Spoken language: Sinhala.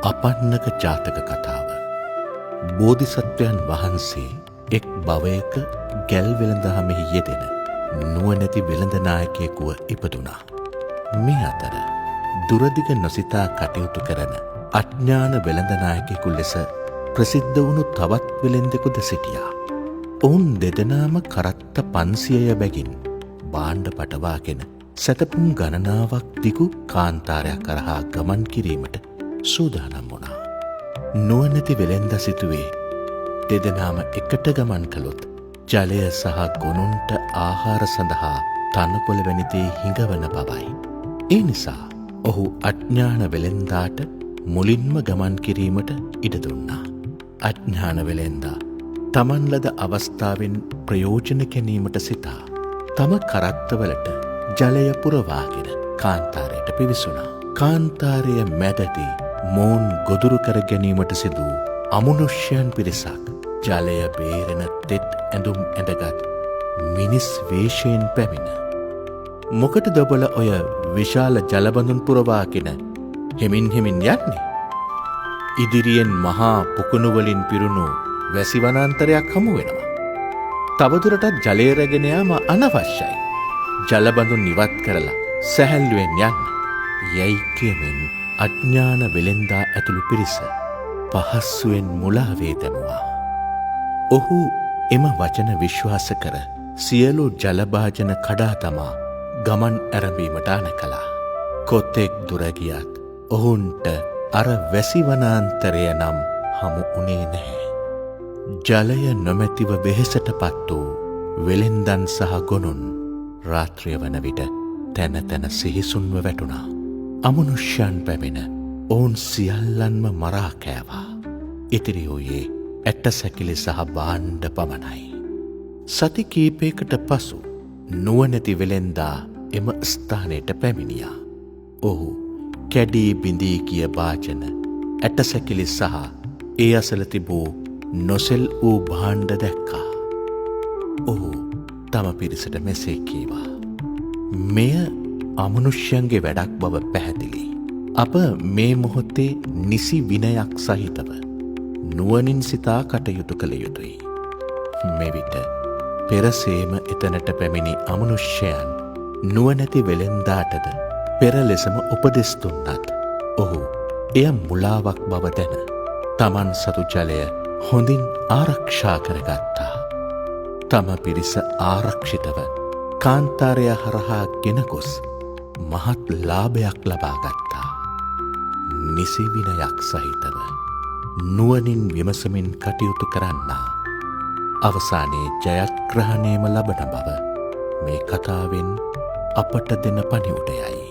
අපන්නක ජාතක කතාව. බෝධිසත්වයන් වහන්සේ එක් භවයක ගැල් වෙළඳහමෙහි යෙදෙන නුවණැති වෙළඳනායකයෙකුව ඉපදුනා. මේ අතර දුරදිග නොසිතා කටයුතු කරන අඥාන වෙළඳනායකයෙකු ලෙස ප්‍රසිද්ධ වුණු තවත් වෙළෙන්දෙකුද සිටියා. ඔවුන් දෙදෙනාම කරත්ත 500 බැගින් භාණ්ඩ පටවාගෙන සැතපුම් ගණනාවක් දිගු කාන්තාරයක් කරහා ගමන් කිරීමට සූදානම් වුණා. නුවණැති වෙළෙන්ද සිතුවේ දෙදෙනාම එකට ගමන් කළොත් ජලය සහ ගොනුන්ට ආහාර සඳහා තනකොළ වැනි දේ හිඟවන බවයි. ඒ නිසා ඔහු අඥාන වෙළෙන්දාට මුලින්ම ගමන් කිරීමට ඉඩ දුන්නා. අඥාන වෙළෙන්දා තමන් ලද අවස්ථාවෙන් ප්‍රයෝජන ගැනීමට සිතා තම කරත්තවලට ජලය පුරවාගෙන කාන්තාරයට පිවිසුණා. කාන්තාරය මැදදී මෝන් ගොදුරු කර ගැනීමට සිදු අමනුෂ්‍යයන් පිරිසක් ජලය බේරෙන තෙත් ඇඳුම් ඇඳගත් මිනිස් වේශයෙන් පැමිණ. මොකටද ඔබල ඔය විශාල ජලබඳුන් පුරවාගෙන හෙමින් යන්නේ? ඉදිරියෙන් මහා පුකුණුවලින් පිරුණු වැසි වනාන්තරයක් හමු වෙනවා. තවදුරටත් ජලය රැගෙන යාම අනවශ්‍යයි. ජලබඳුන් ඉවත් කරලා සැහැල්ලුවෙන් යන්න. යයි කියමින් අඥාන වෙළෙන්දා ඇතුළු පිරිස පහස්සුවෙන් මුලාවේ දැමුවා. ඔහු එම වචන විශ්වාස කර සියලු ජලභාජන කඩා තමා ගමන් ඇරඹීමට අණ කළා. කොතෙක් දුර ගියත් ඔවුන්ට අර වැසි වනාන්තරය නම් හමු වුණේ නැහැ. ජලය නොමැතිව වෙහෙසට පත් වූ වෙළෙන්දන් සහ ගොනුන් රාත්‍රිය වන විට තැන තැන සිහිසුන්ව වැටුණා. අමනුෂ්‍යයන් පැමිණ ඔවුන් සියල්ලන්ම මරා කෑවා. ඉතිරි වූයේ ඇට සැකිලි සහ භාණ්ඩ පමණයි. සති කීපයකට පසු නුවණැති වෙළෙන්දා එම ස්ථානයට පැමිණියා. ඔහු කැඩී බිඳී ගිය භාජන, ඇට සැකිලි සහ ඒ අසල තිබූ නොසෙල් වූ භාණ්ඩ දැක්කා. ඔහු තම පිරිසට මෙසේ කීවා. මෙය අමනුෂ්‍යයන්ගේ වැඩක් බව පැහැදිලි. අප මේ මොහොතේ නිසි විනයක් සහිතව නුවණින් සිතා කටයුතු කළ යුතුයි. මෙවිට පෙරසේම එතනට පැමිණි අමනුෂ්‍යයන් නුවණැති වෙළෙන්දාටද පෙර ලෙසම උපදෙස් දුන්නත් ඔහු එය මුලාවක් බව දැන තමන් සතු ජලය හොඳින් ආරක්ෂා කරගත්තා. තම පිරිස ආරක්ෂිතව කාන්තාරය හරහා ගෙන ගොස් මහත් ලාභයක් ලබා ගත්තා. නිසි විනයක් සහිතව නුවණින් විමසමින් කටයුතු කරන්නා අවසානයේ ජයග්‍රහණයම ලබන බව මේ කතාවෙන් අපට දෙන පණිවුඩයයි.